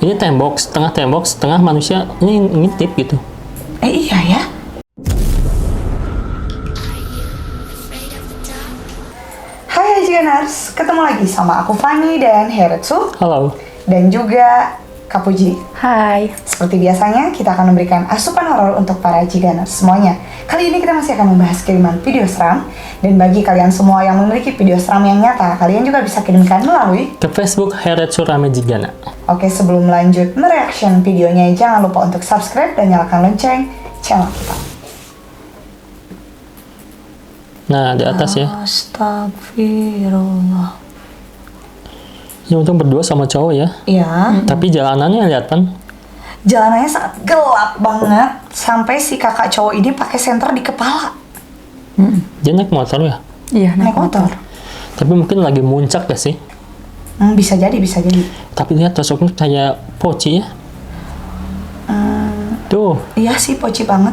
Ini tembok, setengah manusia. Ini ngintip gitu. Iya ya. Hai Ajiganers, ketemu lagi sama aku Fanny dan Heretsu. Halo. Dan juga Kak Puji. Hai. Seperti biasanya, kita akan memberikan asupan horor untuk para Ajiganers semuanya. Kali ini kita masih akan membahas kiriman video seram. Dan bagi kalian semua yang memiliki video seram yang nyata, kalian juga bisa kirimkan melalui Ke Facebook Heretsu Rame Jigana. Oke, sebelum lanjut mereaction videonya, jangan lupa untuk subscribe dan nyalakan lonceng channel kita. Nah, di atas ya. Astagfirullah. Ini untung berdua sama cowok ya. Iya. Tapi jalanannya lihat kan. Jalanannya sangat gelap banget. Sampai si kakak cowok ini pakai senter di kepala. Dia naik motor ya. Iya, Naik motor. Tapi mungkin lagi muncak ya sih. Bisa jadi, bisa jadi. Tapi lihat sosoknya kayak poci ya. Tuh, Iya sih, poci banget.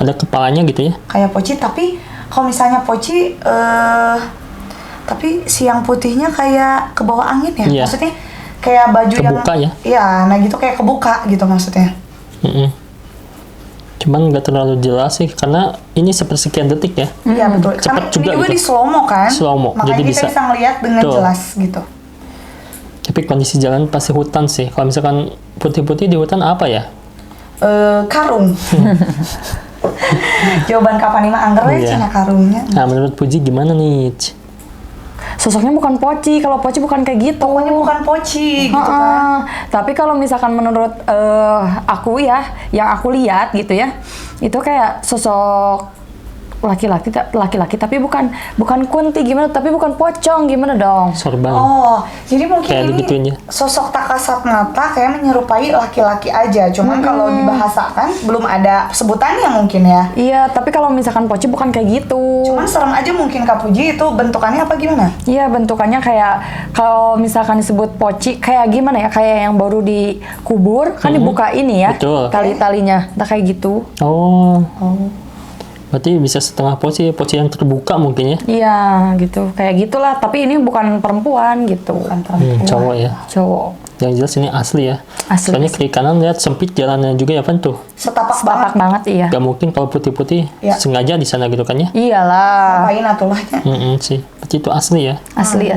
ada kepalanya gitu ya. Kayak poci, tapi kalau misalnya poci, tapi si yang putihnya kayak ke bawah angin ya. Iya. Maksudnya kayak baju Kebuka yang... ya? Iya, nah gitu kayak kebuka gitu maksudnya. Cuman nggak terlalu jelas sih, karena ini sepersekian detik ya. Iya betul. Cepat Karena juga ini juga gitu. di slow mo kan. Slow-mo, Makanya jadi kita bisa- bisa ngeliat dengan Betul. jelas gitu. Tapi kondisi jalan pasti hutan sih. Kalau misalkan putih-putih di hutan apa ya? Karung. Jawaban kapan lima angger Iya. Cina karungnya. Nah, menurut Puji gimana nih? Sosoknya bukan poci. Kalau poci bukan kayak gitu. Pokoknya bukan poci gitu kan. Heeh. Tapi kalau misalkan menurut aku ya, yang aku lihat gitu ya, itu kayak sosok laki-laki tapi bukan kunti gimana, tapi bukan pocong gimana dong? Sorban. Oh, jadi mungkin Kayak ini digituin ya. sosok tak kasat mata kayak menyerupai laki-laki aja. Cuman kalau dibahasakan belum ada sebutannya mungkin ya. Iya, tapi kalau misalkan poci bukan kayak gitu. Cuman serem aja mungkin Kak Puji, itu bentukannya apa gimana? Iya, bentukannya kayak kalau misalkan disebut poci kayak gimana ya? Kayak yang baru dikubur kan dibuka ini ya, Betul. tali-talinya. Nah kayak gitu. Oh. Berarti bisa setengah poci yang terbuka mungkin ya. Iya, gitu. Kayak gitulah, tapi ini bukan perempuan gitu. Bukan perempuan. Cowok ya. Cowok. Yang jelas ini asli ya. Asli. Soalnya kiri kanan lihat sempit jalannya juga ya kan tuh. Setapak Sepapak banget. banget iya. Gak mungkin kalau putih-putih Ya. sengaja di sana gitu kan ya. Iyalah. Ngapain atulahnya? Sih. Berarti itu asli ya. Asli.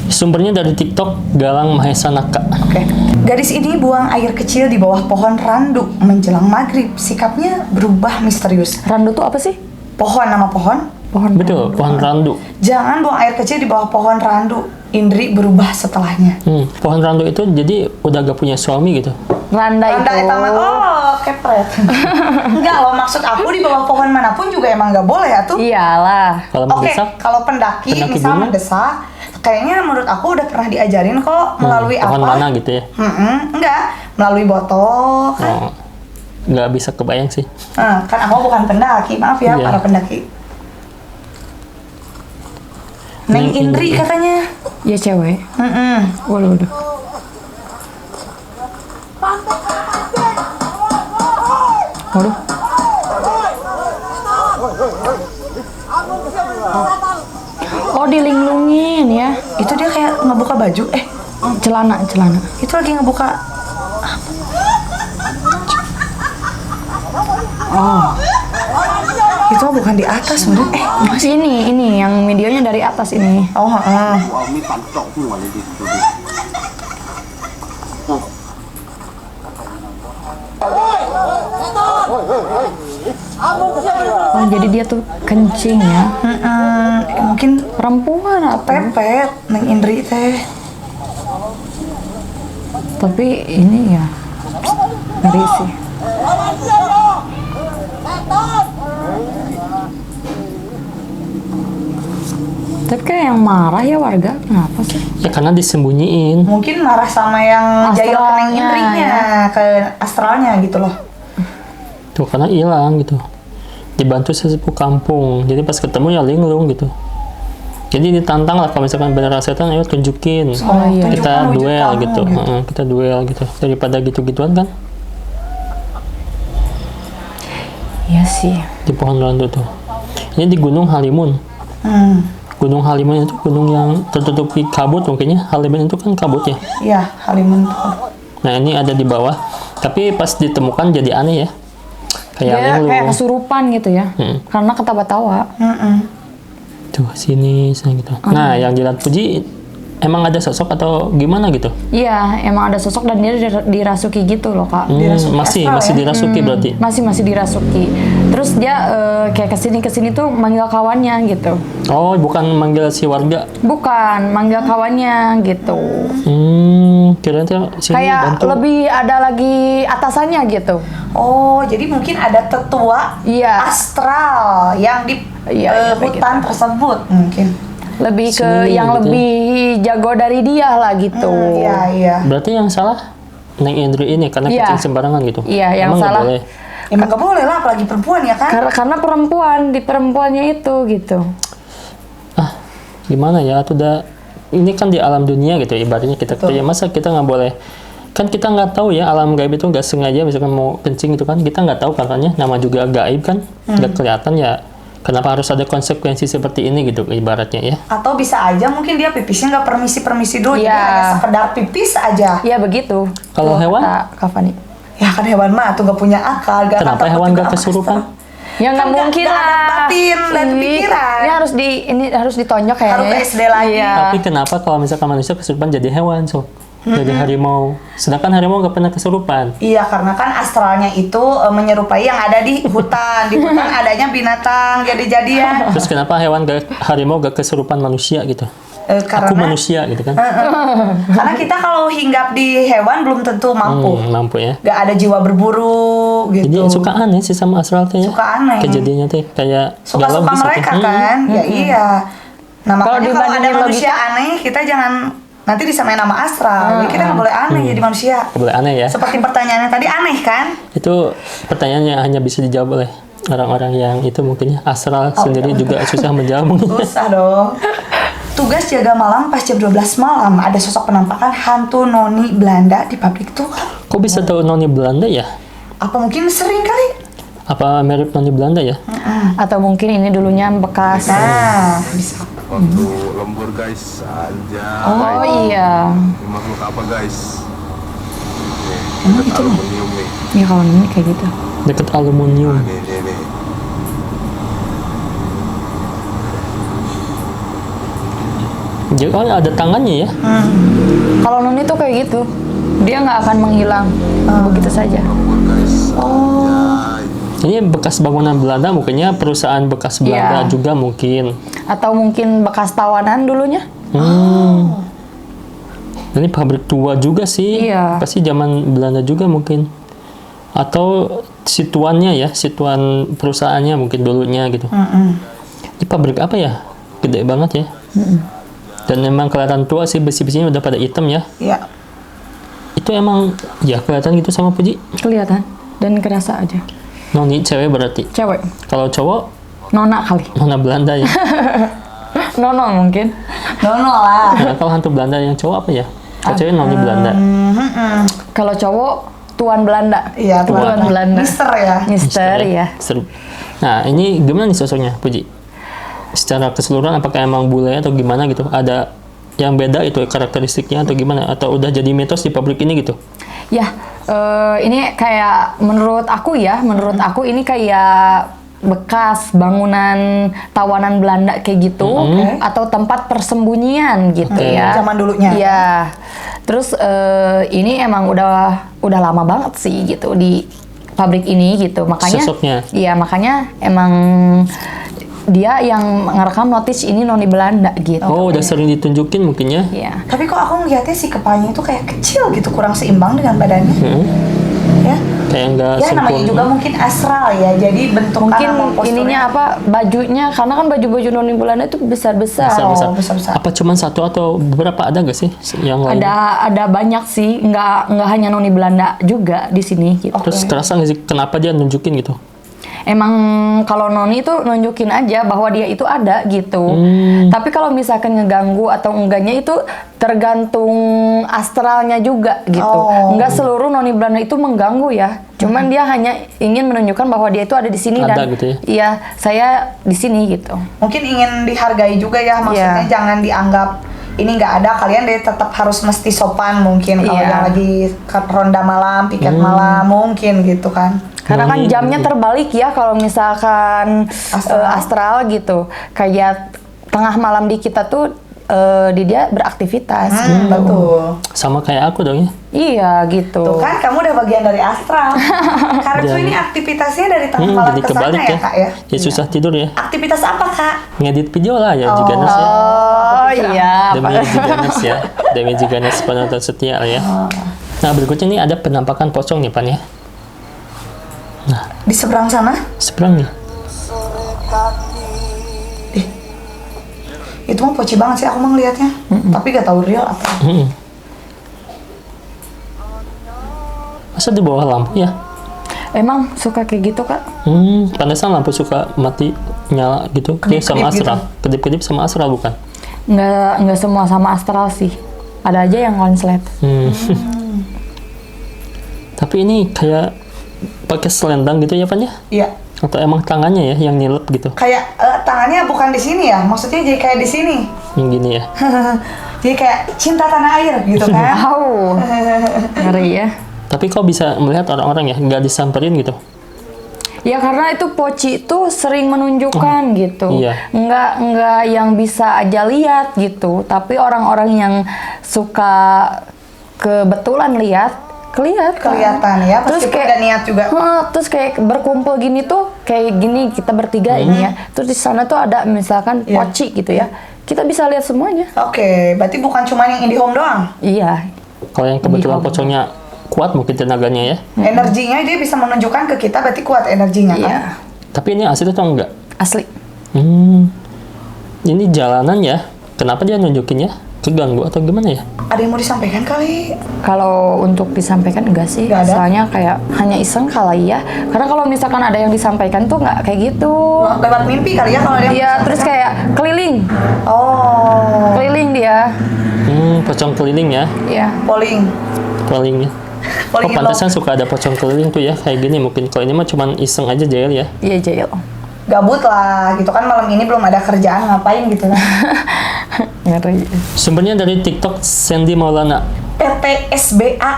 Sumbernya dari TikTok Galang Mahesa Naka. Oke. Gadis ini buang air kecil di bawah pohon randu menjelang maghrib. Sikapnya berubah misterius. Randu tuh apa sih? Pohon, nama pohon. Pohon. Betul, pohon randu. Jangan buang air kecil di bawah pohon randu. Indri berubah setelahnya. Pohon randu itu jadi udah gak punya suami gitu. Randa Randa itu. taman, oh kepret. Enggak loh, maksud aku di bawah pohon manapun juga emang nggak boleh ya tuh. Iyalah. Kalau Oke, mendesak, kalau pendaki misal gunung? mendesak, kayaknya menurut aku udah pernah diajarin kok melalui pohon apa? mana gitu ya. Enggak, melalui botol kan. Oh, nggak bisa kebayang sih. Kan aku bukan pendaki, maaf ya Iya. para pendaki. Neng Neng Indri Indri. katanya. Ya cewek. Waduh. Waduh. Oh, dilinglungin ya. Itu dia kayak ngebuka baju. Celana. Itu lagi ngebuka. Oh. Itu bukan di atas, bener. Ini yang videonya dari atas ini. Oh, heeh. Oh, jadi dia tuh kencing ya. Mungkin Perempuan apa? pepet Neng Indri teh. Tapi ini ya ngeri sih. Tapi kayak yang marah ya warga, kenapa sih? Ya karena disembunyiin. Mungkin marah sama yang jahil ke Neng Astralnya, Indrinya, ke astralnya gitu loh. Tuh karena hilang gitu. Dibantu sesepuh kampung. Jadi pas ketemu ya linglung gitu. Jadi ditantang lah kalau misalkan beneran setan, ayo tunjukin. Oh, iya. Kita Tunjukkan wujud duel kamu, gitu. gitu. Kita duel gitu. Daripada gitu-gituan kan Iya sih. di pohon randu tuh. Ini di Gunung Halimun. Gunung Halimun itu gunung yang tertutupi kabut mungkinnya. Halimun itu kan kabut ya. Iya, Halimun tuh. Nah ini ada di bawah, tapi pas ditemukan jadi aneh ya. Kayak Dia linglung. kayak kesurupan gitu ya. Karena ketawa-tawa. Tuh sini gitu. Nah yang dilihat Puji emang ada sosok atau gimana gitu? Iya, emang ada sosok dan dia dirasuki gitu loh, Kak. Masih dirasuki berarti. Masih dirasuki. Terus dia kayak kesini tuh manggil kawannya gitu. Oh, bukan manggil si warga. Bukan, manggil kawannya gitu. Kirain tuh sini Kayak bantu. lebih ada lagi atasannya gitu. Oh, jadi mungkin ada tetua Iya. astral yang di Iya, hutan tersebut mungkin. Lebih ke Sini yang gitu ya. lebih jago dari dia lah gitu. Iya. Berarti yang salah Neng Indri ini karena Iya. kencing sembarangan gitu. Iya, yang Emang nggak salah. boleh? Emang gak boleh lah, apalagi perempuan ya kan? Karena perempuan, di perempuannya itu gitu. Gimana ya? Atau udah ini kan di alam dunia gitu. Ibaratnya kita kerja, masa kita nggak boleh? Kan kita nggak tahu ya alam gaib itu nggak sengaja misalkan mau kencing itu kan kita nggak tahu katanya nama juga gaib kan nggak kelihatan ya. Kenapa harus ada konsekuensi seperti ini gitu ibaratnya ya? Atau bisa aja mungkin dia pipisnya nggak permisi dulu, jadi Iya. hanya sekedar pipis aja. Iya begitu. Kalau Tuh, hewan? kata Kak Fani. Ya kan hewan mah tuh nggak punya akal, gak Kenapa hewan nggak kesurupan? Ya nggak Kan nggak- mungkin nggak ada lah. batin dan Ih, pikiran. Ini harus ditonjok kayaknya. Harus ke SD lagi. Iya. Tapi kenapa kalau misalkan manusia kesurupan jadi hewan so? Jadi harimau. Sedangkan harimau nggak pernah kesurupan. Iya, karena kan astralnya itu menyerupai yang ada di hutan. Di hutan adanya binatang jadi-jadian. Terus kenapa harimau gak kesurupan manusia gitu? Karena Aku manusia gitu kan? karena kita kalau hinggap di hewan belum tentu mampu. Mampu ya. Gak ada jiwa berburu gitu. Jadi suka aneh sih sama astral teh ya. Suka aneh. Kejadiannya teh kayak nggak Suka-suka logis gitu. mereka kan. Ya iya. Nah Kalau makanya kalau ada dibandingin manusia aneh, kita jangan nanti disamain nama astral. Jadi kita nggak boleh aneh jadi manusia. Nggak boleh aneh ya. Seperti pertanyaannya tadi aneh kan? Itu pertanyaan yang hanya bisa dijawab oleh orang-orang yang itu mungkin ya. Astral sendiri juga susah menjawab mungkin. Susah dong. Tugas jaga malam pas jam 12 malam ada sosok penampakan hantu noni Belanda di pabrik tuh. Kok bisa tahu noni Belanda ya? Apa mungkin sering kali? Apa mirip noni Belanda ya? Atau mungkin ini dulunya bekas. Nah, bisa. Waktu lembur guys aja. Oh iya. Ini makhluk apa guys? Nih, dekat aluminium nih. Ya kalau ini kayak gitu. Dekat aluminium. Nih. Jadi oh, ada tangannya ya? Kalau Nuni tuh kayak gitu. Dia nggak akan menghilang begitu saja. Lembur guys aja. Ini bekas bangunan Belanda, mungkinnya perusahaan bekas Belanda Iya. juga mungkin. Atau mungkin bekas tawanan dulunya. Ini pabrik tua juga sih. Iya. Pasti zaman Belanda juga mungkin. Atau situannya ya, situan perusahaannya mungkin dulunya gitu. Ini pabrik apa ya? Gede banget ya. Dan memang kelihatan tua sih, besi-besinya udah pada hitam ya. Iya. Itu emang ya kelihatan gitu sama Puji. Kelihatan dan kerasa aja. Noni cewek berarti. Cewek. Kalau cowok, Nona kali. nona Belanda ya. Nono mungkin. Nono lah. Nah, kalau hantu Belanda yang cowok apa ya? Kalau cewek noni Belanda. Kalau cowok Tuan Belanda. Iya, Tuan Belanda. Mister ya. Mister ya. Seru. Nah, ini gimana nih sosoknya, Puji? Secara keseluruhan apakah emang bule atau gimana gitu? Ada yang beda itu karakteristiknya atau gimana? Atau udah jadi mitos di pabrik ini gitu? Ya, ini kayak menurut aku ini kayak bekas bangunan tawanan Belanda kayak gitu, atau tempat persembunyian gitu ya. Zaman dulunya. Iya. Terus ini emang udah lama banget sih gitu di pabrik ini gitu. Makanya Sosoknya. Iya, makanya emang dia yang ngerekam notis ini noni Belanda gitu. Oh, udah sering ditunjukin mungkin ya? Iya. Tapi kok aku ngeliatnya si kepalanya itu kayak kecil gitu, kurang seimbang dengan badannya. Ya. Kayak nggak Ya namanya sempurna. juga mungkin astral ya, jadi bentukan Mungkin sama posturnya. ininya apa bajunya, karena kan baju-baju noni Belanda itu besar-besar. Besar-besar. besar-besar. Apa cuma satu atau beberapa ada nggak sih yang lain? Ada banyak sih, nggak hanya noni Belanda juga di sini gitu. Terus kerasa nggak sih kenapa dia nunjukin gitu? Emang kalau noni itu nunjukin aja bahwa dia itu ada gitu. Tapi kalau misalkan ngeganggu atau enggaknya itu tergantung astralnya juga gitu. Oh. Enggak seluruh noni Belanda itu mengganggu ya. Cuman dia hanya ingin menunjukkan bahwa dia itu ada di sini Ada dan gitu ya? iya, saya di sini gitu. Mungkin ingin dihargai juga ya, maksudnya Iya. jangan dianggap ini nggak ada, kalian deh tetap harus mesti sopan mungkin kalau Iya. yang lagi ronda malam, piket malam mungkin gitu kan. Karena kan jamnya terbalik ya kalau misalkan astral gitu. Kayak tengah malam di kita tuh di dia beraktivitas. Betul. Sama kayak aku dong ya. Iya gitu. Tuh kan kamu udah bagian dari astral. Karena tuh ini aktivitasnya dari tengah malam Jadi ke sana kebalik ya ya. Kak ya. Ya susah tidur ya. Aktivitas apa Kak? Ngedit video lah ya Jiganes ya. Oh iya. Demi Jiganes ya. Demi Jiganes penonton setia lah ya. Nah berikutnya nih ada penampakan pocong nih Pan ya. Nah Di seberang sana? seberang nih. Itu mah poci banget sih aku mah ngeliatnya. Tapi gak tahu real apa. Masa di bawah lampu ya? Emang suka kayak gitu Kak? Pantesan lampu suka mati nyala gitu. Kayak sama Kedip-kedip astral. Kedip-kedip sama astral bukan? Nggak semua sama astral sih. Ada aja yang konslet. Tapi ini kayak pakai selendang gitu ya Pan ya? Iya. Atau emang tangannya ya yang nilep gitu? Kayak tangannya bukan di sini ya, maksudnya jadi kayak di sini. Yang gini ya? Jadi kayak cinta tanah air gitu kan. Au. Ngeri ya. Tapi kok bisa melihat orang-orang ya? Nggak disamperin gitu? Ya karena itu Poci itu sering menunjukkan gitu. iya. Nggak yang bisa aja lihat gitu. Tapi orang-orang yang suka kebetulan lihat, Kelihatan ya, meskipun gak niat juga. Terus kayak berkumpul gini tuh, kayak gini kita bertiga ini ya. Terus di sana tuh ada misalkan Iya. Poci gitu ya. Kita bisa lihat semuanya. Oke, berarti bukan cuma yang IndiHome doang. Iya. Kalau yang kebetulan Di pocongnya kuat mungkin tenaganya ya. Energinya dia bisa menunjukkan ke kita, berarti kuat energinya kan. Iya. Tapi ini asli atau enggak? Asli. Ini jalanan ya. Kenapa dia nunjukinnya? Keganggu atau gimana ya? Ada yang mau disampaikan kali? Kalau untuk disampaikan enggak sih, Nggak ada? soalnya kayak hanya iseng kali ya. Karena kalau misalkan ada yang disampaikan tuh nggak kayak gitu. Lewat mimpi kali ya kalau ada yang Iya, mau terus disampaikan? kayak keliling, Oh, keliling dia. Pocong keliling ya. Iya. polling. Kelilingnya. Oh Polling pantesan suka ada pocong keliling tuh ya. Kayak gini mungkin. Kalau ini mah cuman iseng aja jail ya. Iya jail. Gabut lah gitu kan, malam ini belum ada kerjaan, ngapain gitu kan. Ngeri. Sumbernya dari TikTok Sandy Maulana. PT SBA.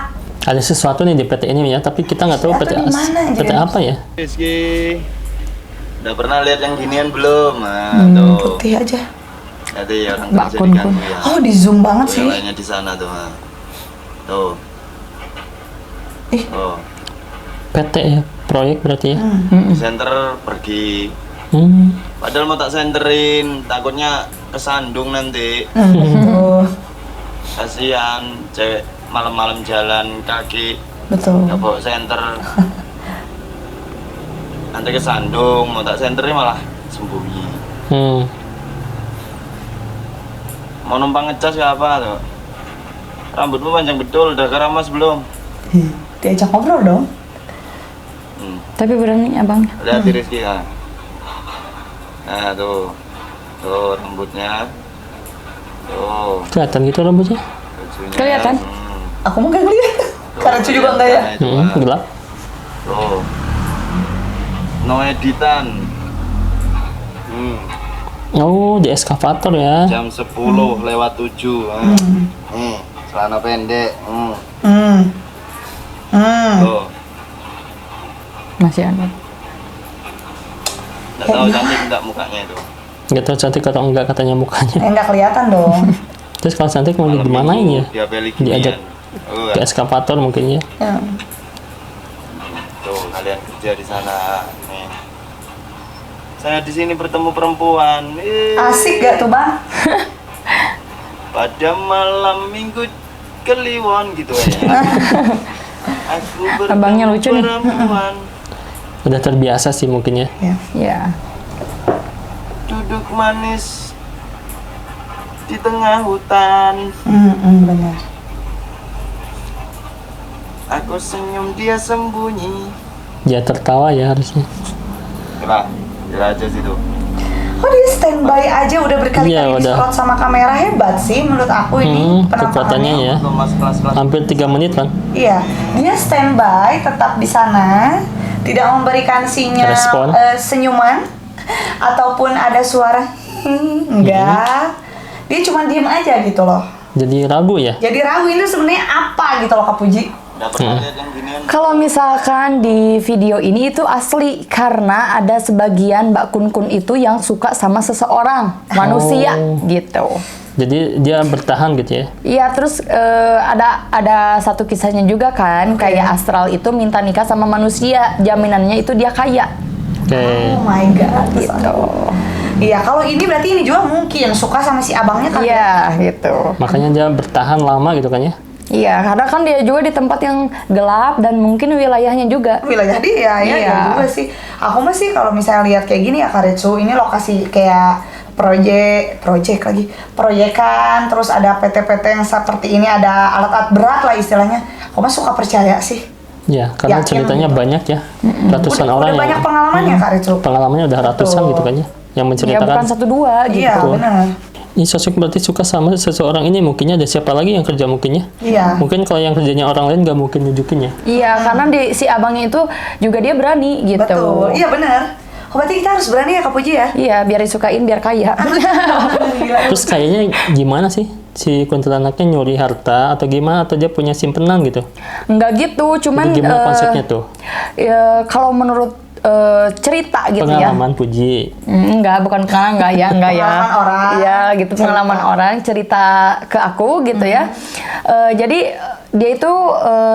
Ada sesuatu nih di PT ini ya. Tapi kita nggak tahu Atau PT, di mana, PT Jen? apa ya. Rizky, udah pernah lihat yang ginian belum? Nah, tuh. Putih aja. Nanti orang Mbak kerja Kun diganggu Kun. ya. Oh, di zoom banget Tuh, sih. yang lainnya di sana tuh. Nah. Tuh. Ih. Oh, PT ya. Proyek berarti ya. di center pergi. Padahal mau tak senterin, takutnya kesandung nanti. Tuh, Kasihan, cewek malam-malam jalan kaki, betul. nggak bawa senter. Nanti kesandung, mau tak senterin malah sembunyi. Mau numpang ngecas ya apa tuh? Rambutmu panjang betul, udah keramas belum? Diajak ngobrol dong. Tapi berani abang. Lihat di Rizky ya. Nah tuh, tuh rambutnya, tuh Kelihatan gitu rambutnya. bajunya. Kelihatan? Aku mau gak ngeliat. Karena cu juga enggak ya. Nah, itu, Pak. Gelap. Tuh, no editan. Oh di eskavator ya. Jam 10 lewat 7. Celana pendek. Tuh, Masih ada. nggak tahu cantik nggak mukanya itu. Nggak tahu cantik atau enggak katanya mukanya. Nggak kelihatan dong. Terus kalau cantik mau Malam gimanain minggu, ya? Dia beli Diajak ginian. Oh, ke eskavator mungkin ya. Ya. tuh kalian kerja di sana. Nih. Saya di sini bertemu perempuan. Asik gak tuh bang? Pada malam minggu Kliwon gitu ya. Aku bertemu Abangnya lucu nih. perempuan. Udah terbiasa sih mungkin ya. Ya. Ya. Duduk manis di tengah hutan. Benar. Aku senyum, dia sembunyi. Dia tertawa ya harusnya. Kira aja situ. Oh dia standby aja udah berkali-kali Iya, udah. disorot sama kamera, hebat sih menurut aku ini Kekuatannya ya. Untuk mas kelas-kelas. Hampir 3 menit kan. Iya, dia standby tetap di sana, tidak memberikan sinyal Respon. senyuman ataupun ada suara enggak. Dia cuma diem aja gitu loh. Jadi ragu ya. Jadi ragu ini sebenarnya apa gitu loh Kak Puji. Udah pernah lihat yang ginian? Kalau misalkan di video ini itu asli karena ada sebagian Mbak Kun Kun itu yang suka sama seseorang manusia gitu. Jadi dia bertahan gitu ya. Iya, terus ada satu kisahnya juga kan, kayak astral itu minta nikah sama manusia, jaminannya itu dia kaya. Oke. Oh my god. Gitu. Iya, kalau ini berarti ini juga mungkin suka sama si abangnya kan? Iya, gitu. Makanya dia bertahan lama gitu kan ya. Iya, karena kan dia juga di tempat yang gelap dan mungkin wilayahnya juga. Wilayah dia ya, Iya. ya juga sih. Aku masih kalau misalnya lihat kayak gini ya Karetsu, ini lokasi kayak proyekan, terus ada PT-PT yang seperti ini, ada alat-alat berat lah istilahnya. Aku mah suka percaya sih. Ya, karena Yakin ceritanya gitu. banyak ya. Ratusan Udah orang yang banyak pengalamannya Karetsu. pengalamannya udah ratusan Betul. gitu kan ya. Yang Ya menceritakan. bukan 1-2 gitu. Iya, benar. Ini sosok berarti suka sama seseorang ini, mungkinnya ada siapa lagi yang kerja mungkinnya? Iya. Mungkin kalau yang kerjanya orang lain nggak mungkin nunjukin ya. Iya, karena si abangnya itu juga dia berani gitu. Betul. Iya benar. Oh, berarti kita harus berani ya Kak Puji ya? Iya, biar disukain, biar kaya. Gila. Terus kayaknya gimana sih si kuntilanaknya nyuri harta atau gimana, atau dia punya simpenan gitu? Enggak gitu, cuman Jadi gimana konsepnya tuh? ya, kalau menurut cerita gitu ya. Pengalaman Puji. Enggak, bukan pengalaman, enggak ya. Pengalaman orang. Iya, gitu, pengalaman orang cerita ke aku gitu ya. Jadi dia itu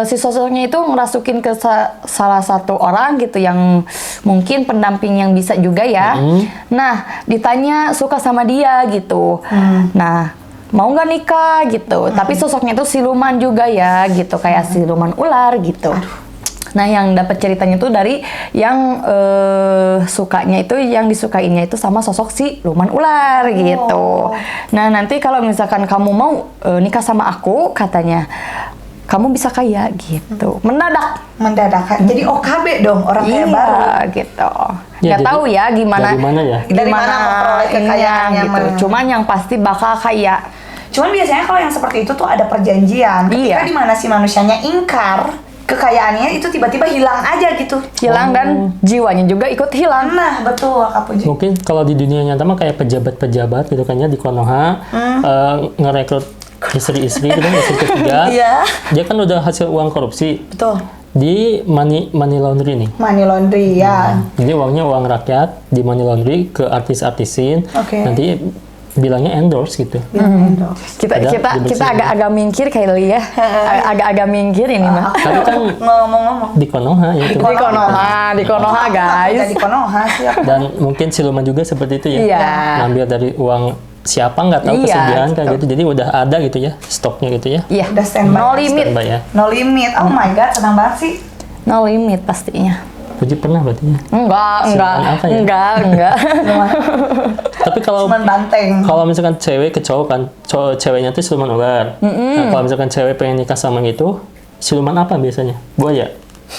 si sosoknya itu ngerasukin ke salah satu orang gitu yang mungkin pendamping yang bisa juga ya. Nah, ditanya suka sama dia gitu. Nah, mau nggak nikah gitu. Tapi sosoknya itu siluman juga ya gitu, kayak siluman ular gitu. Nah, yang dapat ceritanya itu dari yang sukanya itu, yang disukainya itu sama sosok si luman ular gitu. Nah, nanti kalau misalkan kamu mau nikah sama aku, katanya kamu bisa kaya gitu. Mendadak. Jadi OKB dong, orang kaya Iya, baru. gitu. Ya, Nggak tahu ya gimana. dari mana ya? Dari mana memperoleh ininya kekayaannya, gitu. Mang. Cuman yang pasti bakal kaya. Cuman biasanya kalau yang seperti itu tuh ada perjanjian. Ketika Iya. di mana si manusianya ingkar kekayaannya itu tiba-tiba hilang aja gitu. Hilang dan jiwanya juga ikut hilang. Nah, betul Kak Puji. Mungkin kalau di dunia nyata mah kayak pejabat-pejabat gitu kan ya, di Konoha ngerekrut istri-istri gitu kan, istri ketiga. Iya. Dia kan udah hasil uang korupsi Betul. di money laundry nih. Money laundry ya. Jadi uangnya uang rakyat di money laundry ke artis-artisin. Oke. Nanti bilangnya endorse gitu. Kita Ada dibersihin. agak-agak minggir kayaknya ya. Agak-agak minggir ini mah. Tapi kan Ngomong-ngomong. di Konoha ya itu. Di Konoha guys. Di Konoha sih. Dan mungkin siluman juga seperti itu ya. Iya. Ngambil dari uang siapa nggak tahu, Iya, kesediaan kayak gitu. gitu. Jadi udah ada gitu ya stoknya gitu ya. Iya. Udah standby. No limit. Standby ya. No limit. Oh my god, senang banget sih. No limit pastinya. Puji pernah berarti ya. Enggak. apa ya? Enggak. Tapi kalau Cuman banteng. kalau misalkan cewek ke cowok kan, ceweknya tuh siluman ular. Nah, kalau misalkan cewek pengen nikah sama gitu, siluman apa biasanya? Buaya.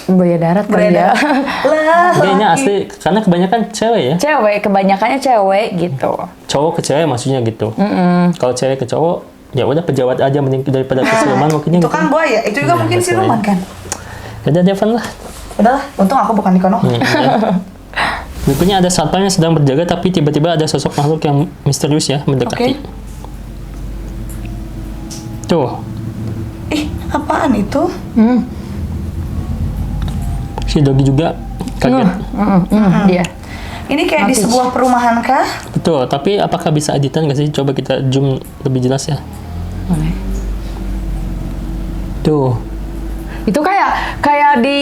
Buaya darat kali ya. Lah. Kayaknya asli, karena kebanyakan cewek ya. Cewek, kebanyakannya cewek gitu. Cowok ke cewek maksudnya gitu. Kalau cewek ke cowok, ya udah pejabat aja mending daripada ke siluman mungkinnya Itu gitu. kan buaya, itu juga Iya, mungkin betul siluman ya. kan. Udah Devan lah. Udahlah, untung aku bukan di Konoha. Ya. Berikutnya ada satpam yang sedang berjaga tapi tiba-tiba ada sosok makhluk yang misterius ya mendekati. Oke. Tuh, Ih, apaan itu? si Dogi juga kaget. Dia. Ini kayak di sebuah perumahan kah? Betul, tapi apakah bisa editan nggak sih? Coba kita zoom lebih jelas ya. Boleh. Tuh, Itu kayak di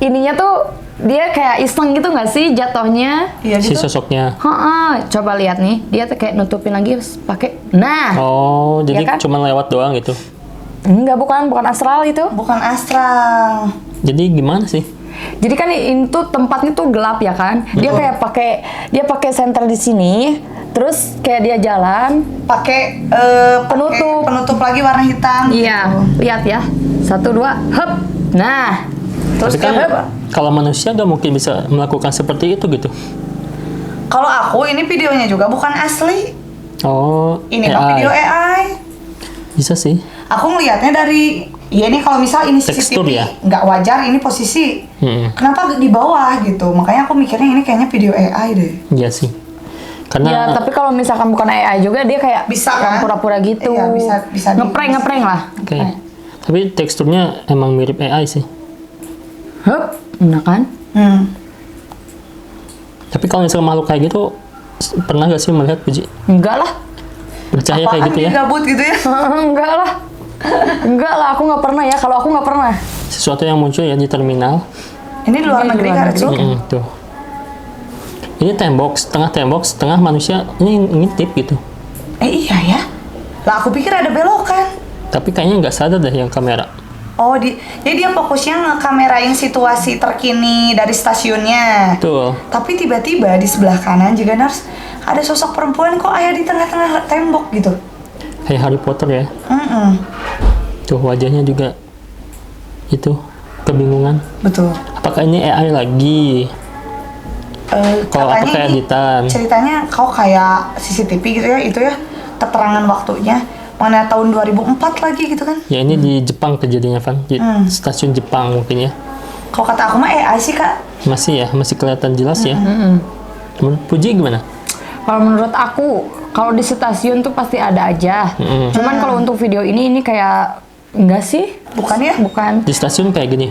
ininya tuh dia kayak iseng gitu nggak sih jatuhnya? Iya si gitu. sosoknya. Coba lihat nih, dia tuh kayak nutupin lagi pakai. Nah, Oh, jadi kan? cuma lewat doang gitu. enggak, bukan astral itu. Bukan astral. Jadi gimana sih? Jadi kan itu tempatnya tuh gelap ya kan? Dia kayak pakai senter di sini, terus kayak dia jalan. Pakai Penutup. penutup lagi warna hitam. Iya, lihat ya. 1, 2, hep. Nah, terus Tapi kan hep. kalau manusia nggak mungkin bisa melakukan seperti itu gitu. Kalau aku ini videonya juga bukan asli. Oh, Ini mah video AI. Bisa sih. Aku ngelihatnya dari ya ini kalau misal ini Tekstur CCTV ya? nggak wajar ini posisi. Hmm. Kenapa di bawah gitu? Makanya aku mikirnya ini kayaknya video AI deh. Iya sih. Karena Ya, tapi kalau misalkan bukan AI juga dia kayak Bisa, yang kan? pura-pura gitu. Iya, bisa Ngeprank lah. oke. Tapi teksturnya emang mirip AI sih. Hup, nah kan? Tapi kalau misalnya makhluk kayak gitu, pernah gak sih melihat Puji? Enggak lah. Bercahaya kayak gitu ya? Gabut gitu ya? Enggak lah. Enggak lah, aku nggak pernah ya. Kalau aku nggak pernah. Sesuatu yang muncul ya di terminal. Ini di luar Ini di negeri luar kan, negeri. Retsu? Tuh. Ini tembok, setengah manusia ini ngintip gitu. Iya ya. Lah aku pikir ada belokan. Tapi kayaknya nggak sadar deh yang kamera. Oh, jadi dia fokusnya ngekamerain situasi terkini dari stasiunnya. Tuh. Tapi tiba-tiba di sebelah kanan juga Nars ada sosok perempuan kok ayah di tengah-tengah tembok gitu. Kayak Harry Potter ya. Mm-mm. Tuh wajahnya juga itu kebingungan. Betul. Apakah ini AI lagi? Kalau Katanya apakah ini editan? ceritanya kau kayak CCTV gitu ya, itu ya keterangan waktunya mana tahun 2004 lagi gitu kan. Ya ini di Jepang kejadiannya Van. Di stasiun Jepang mungkin ya. Kalau kata aku mah AI sih kak. Masih ya, masih kelihatan jelas ya. Menurut Puji gimana? Kalau menurut aku, kalau di stasiun tuh pasti ada aja. Cuman kalau untuk video ini kayak enggak sih? Bukan ya? Bukan. Di stasiun kayak gini.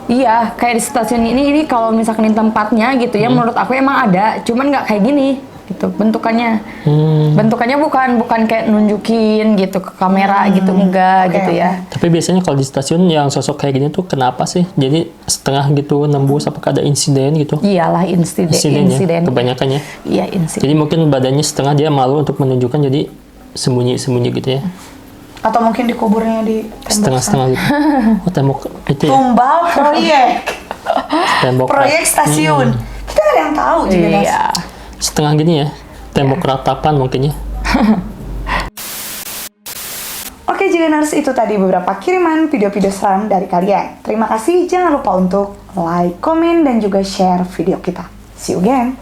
Iya, kayak di stasiun ini kalau misalkan di tempatnya gitu ya, menurut aku emang ada, cuman nggak kayak gini gitu bentukannya. Bentukannya bukan kayak nunjukin gitu ke kamera gitu, enggak Oke, gitu oke. ya. Tapi biasanya kalau di stasiun yang sosok kayak gini tuh kenapa sih? Jadi setengah gitu nembus, apakah ada insiden gitu? Iyalah insiden. Ya, kebanyakan ya. Iya, insiden. Jadi mungkin badannya setengah dia malu untuk menunjukkan, jadi sembunyi-sembunyi gitu ya. Atau mungkin dikuburnya di tembok Setengah-setengah gitu. Oh, tembok itu ya. tumbal proyek. Tembok Proyek stasiun. Kita nggak ada yang tahu juga Nars. Iya. setengah gini ya. Tembok ratapan mungkin ya. Oke Jigeners, itu tadi beberapa kiriman video-video seram dari kalian. Terima kasih, jangan lupa untuk like, komen, dan juga share video kita. See you again.